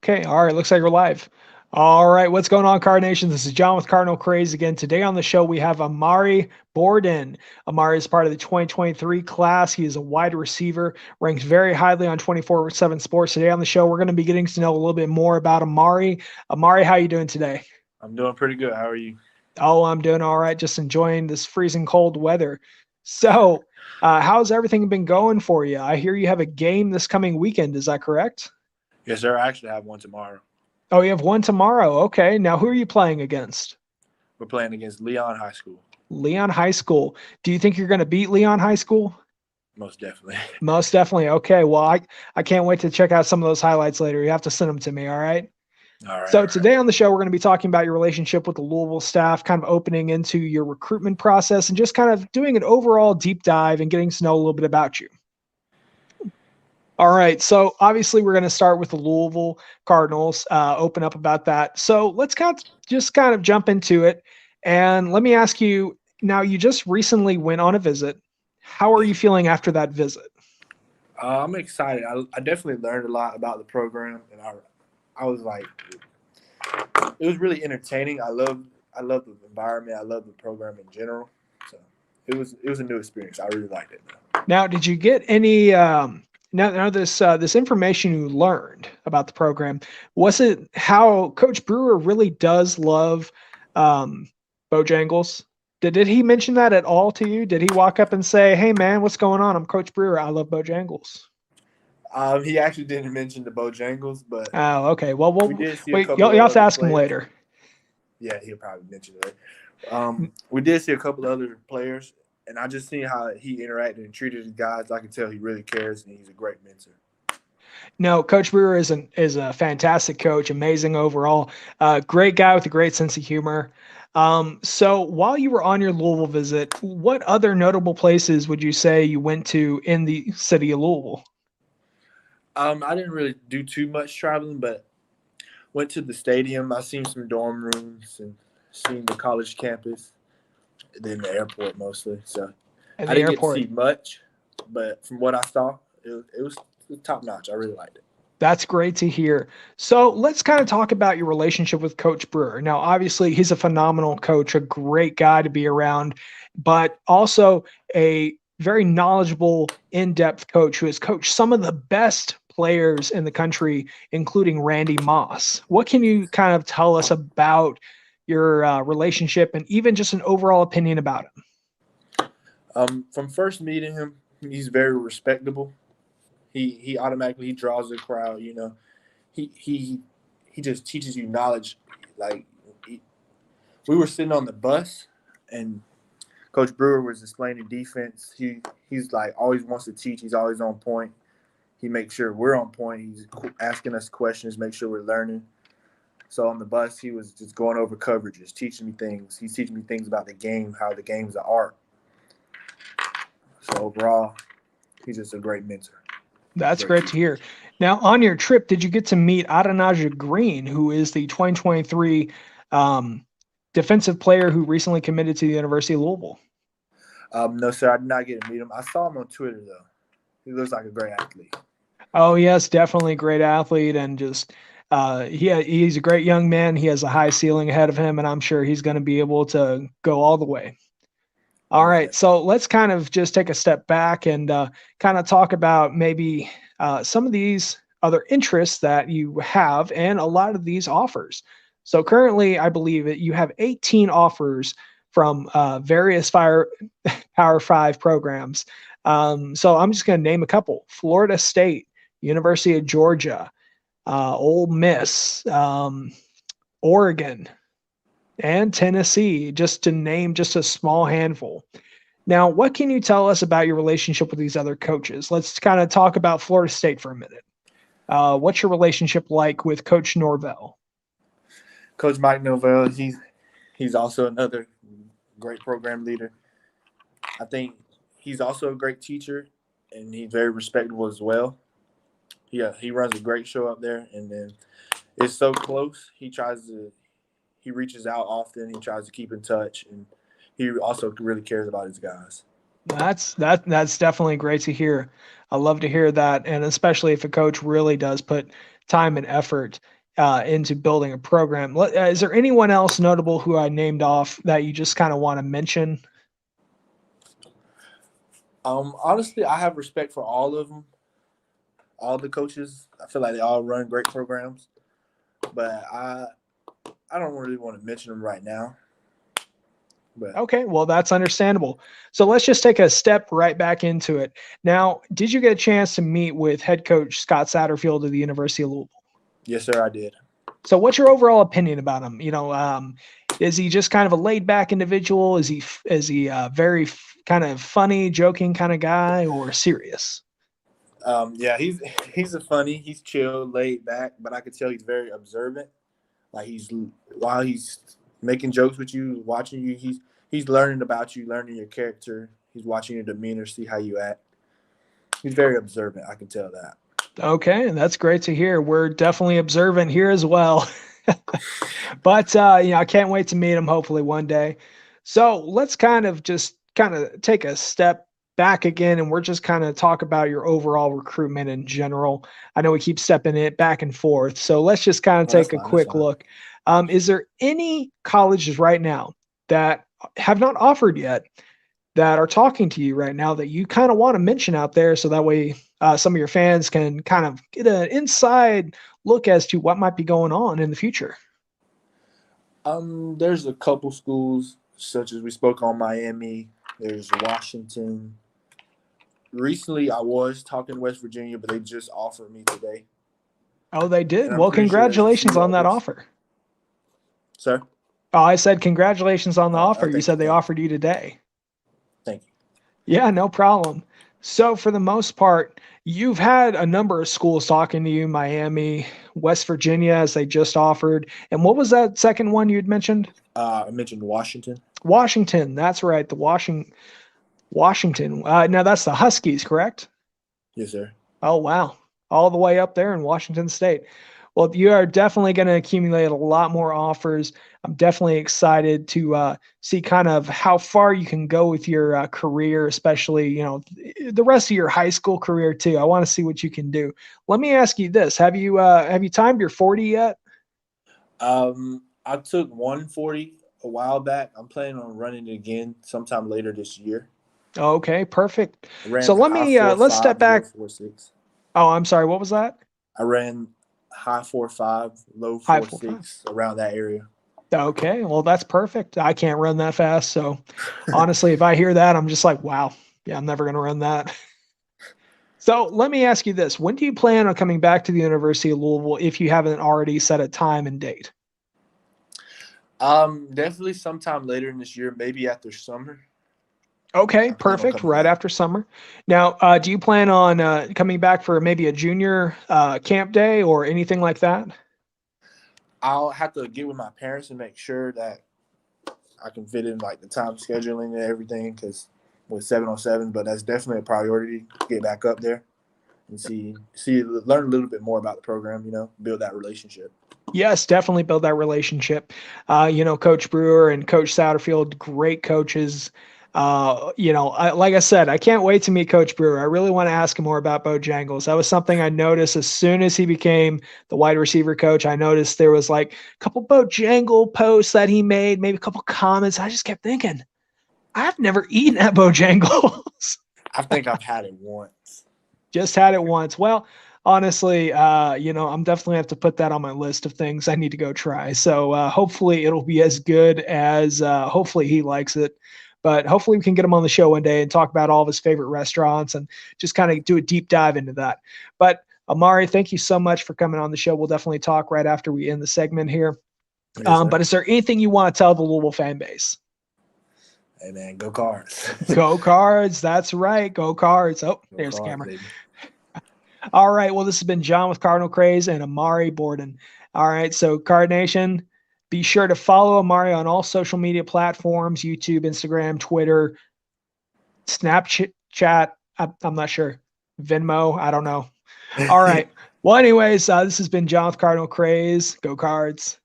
Okay. All right. Looks like we're live. All right. What's going on, Card Nation? This is John with Cardinal Craze again. Today on the show, we have Ahmari Borden. Ahmari is part of the 2023 class. He is a wide receiver, ranks very highly on 24/7 Sports. Today on the show, we're going to be getting to know a little bit more about Ahmari. Ahmari, how are you doing today? I'm doing pretty good. How are you? Oh, I'm doing all right. Just enjoying this freezing cold weather. So, how's everything been going for you? I hear you have a game this coming weekend. Is that correct? Yes, sir. I actually have one tomorrow. Oh, you have one tomorrow. Okay. Now, who are you playing against? We're playing against Leon High School. Leon High School. Do you think you're going to beat Leon High School? Most definitely. Most definitely. Okay. Well, I can't wait to check out some of those highlights later. You have to send them to me. All right. All right. So today on the show, we're going to be talking about your relationship with the Louisville staff, kind of opening into your recruitment process and just kind of doing an overall deep dive and getting to know a little bit about you. All right. So obviously we're going to start with the Louisville Cardinals, open up about that. So let's kind of jump into it. And let me ask you now, you just recently went on a visit. How are you feeling after that visit? I'm excited. I definitely learned a lot about the program, and I was like, it was really entertaining. I love the environment. I love the program in general. So it was a new experience. I really liked it. Now, did you get any now this information you learned about the program, was it how Coach Brewer really does love Bojangles? Did he mention that at all to you? Did he walk up and say, "Hey man, what's going on? I'm Coach Brewer. I love Bojangles." He actually didn't mention the Bojangles, but Oh, okay. Well, we did see a wait. couple You'll of have to other ask him players. later. Yeah, he'll probably mention it. We did see a couple of other players, and I just seen how he interacted and treated his guys. I can tell he really cares, and he's a great mentor. No, Coach Brewer is a fantastic coach, amazing overall, great guy with a great sense of humor. So while you were on your Louisville visit, what other notable places would you say you went to in the city of Louisville? I didn't really do too much traveling, but went to the stadium. I seen some dorm rooms and seen the college campus, then the airport mostly. So At I the didn't get to airport. see much, but from what I saw, it was top notch. I really liked it. That's great to hear. So let's kind of talk about your relationship with Coach Brewer. Now, obviously, he's a phenomenal coach, a great guy to be around, but also a very knowledgeable, in-depth coach who has coached some of the best players in the country, including Randy Moss. What can you kind of tell us about your relationship and even just an overall opinion about him? From first meeting him, he's very respectable. He automatically draws the crowd. You know, he just teaches you knowledge. Like we were sitting on the bus, and Coach Brewer was explaining defense. He's like always wants to teach. He's always on point. He makes sure we're on point. He's asking us questions, make sure we're learning. So on the bus, he was just going over coverages, teaching me things. He's teaching me things about the game, how the game's an art. So overall, he's just a great mentor. That's great to hear. Now, on your trip, did you get to meet Adonijah Green, who is the 2023 defensive player who recently committed to the University of Louisville? No, sir, I did not get to meet him. I saw him on Twitter, though. He looks like a great athlete. Oh, yes, definitely a great athlete, and just he's a great young man. He has a high ceiling ahead of him, and I'm sure he's going to be able to go all the way. All right, so let's kind of just take a step back and kind of talk about maybe some of these other interests that you have and a lot of these offers. So currently, I believe that you have 18 offers from various Power 5 programs. So I'm just going to name a couple: Florida State, University of Georgia, Ole Miss, Oregon, and Tennessee, just to name just a small handful. Now, what can you tell us about your relationship with these other coaches? Let's kind of talk about Florida State for a minute. What's your relationship like with Coach Norvell? Coach Mike Norvell, he's also another great program leader. I think he's also a great teacher, and he's very respectable as well. He runs a great show up there, and then it's so close. He reaches out often. He tries to keep in touch, and he also really cares about his guys. That's definitely great to hear. I love to hear that, and especially if a coach really does put time and effort into building a program. Is there anyone else notable who I named off that you just kind of want to mention? Honestly, I have respect for all of them, all the coaches. I feel like they all run great programs, but I don't really want to mention them right now. But Okay, well, that's understandable. So let's just take a step right back into it. Now, did you get a chance to meet with head coach Scott Satterfield of the University of Louisville? yes, sir, I did. So what's your overall opinion about him? Is he just kind of a laid back individual? Is he very kind of funny, joking kind of guy, or serious? Yeah, he's he's chill, laid back, but I could tell he's very observant. Like while he's making jokes with you, watching you, he's learning about you, learning your character. He's watching your demeanor, see how you act. He's very observant. I can tell that. Okay, that's great to hear. We're definitely observant here as well. But I can't wait to meet him hopefully one day. So let's kind of take a step back again, and we're just kind of talk about your overall recruitment in general. I know we keep stepping it back and forth, so let's just kind of take a quick look. Is there any colleges right now that have not offered yet that are talking to you right now that you kind of want to mention out there, so that way some of your fans can kind of get an inside look as to what might be going on in the future? There's a couple schools, such as we spoke on Miami. There's Washington. Recently, I was talking West Virginia, but they just offered me today. Oh, they did? Well, congratulations on that offer. Sir? Oh, I said congratulations on the offer. You said they offered you today. Thank you. Yeah, no problem. So for the most part, you've had a number of schools talking to you, Miami, West Virginia, as they just offered. And what was that second one you had mentioned? I mentioned Washington. Washington, that's right. The Washington. Now that's the Huskies, correct? Yes, sir. Oh, wow. All the way up there in Washington State. Well, you are definitely going to accumulate a lot more offers. I'm definitely excited to see kind of how far you can go with your career, especially, the rest of your high school career too. I want to see what you can do. Let me ask you this. Have you timed your 40 yet? I took 140 a while back. I'm planning on running it again sometime later this year. Okay, perfect. So let's step back. 4.6. Oh, I'm sorry. What was that? I ran high 4.5, low 4.6, around that area. Okay, well, that's perfect. I can't run that fast. So honestly, if I hear that, I'm just like, wow, yeah, I'm never going to run that. So let me ask you this. When do you plan on coming back to the University of Louisville if you haven't already set a time and date? Definitely sometime later in this year, maybe after summer. Okay, perfect. Right after summer. Now, do you plan on coming back for maybe a junior camp day or anything like that? I'll have to get with my parents and make sure that I can fit in like the time scheduling and everything, because with 7-on-7, but that's definitely a priority to get back up there and learn a little bit more about the program, build that relationship. Yes, definitely build that relationship. Coach Brewer and Coach Satterfield, great coaches. Like I said, I can't wait to meet Coach Brewer. I really want to ask him more about Bojangles. That was something I noticed as soon as he became the wide receiver coach. I noticed there was like a couple Bojangle posts that he made, maybe a couple comments. I just kept thinking, I've never eaten at Bojangles. I think I've had it once. Just had it once. Well, honestly, I'm definitely have to put that on my list of things I need to go try. So hopefully it'll be as good as hopefully he likes it. But hopefully we can get him on the show one day and talk about all of his favorite restaurants and just kind of do a deep dive into that. But Ahmari, thank you so much for coming on the show. We'll definitely talk right after we end the segment here. Yes, but is there anything you want to tell the Louisville fan base? Hey, man, go Cards. Go Cards. That's right. Go Cards. Oh, there's the camera. Baby. All right. Well, this has been John with Cardinal Craze and Ahmari Borden. All right. So, Card Nation, be sure to follow Ahmari on all social media platforms, YouTube, Instagram, Twitter, Snapchat. I'm not sure. Venmo. I don't know. All right. Well, anyways, this has been John with Cardinal Craze. Go Cards.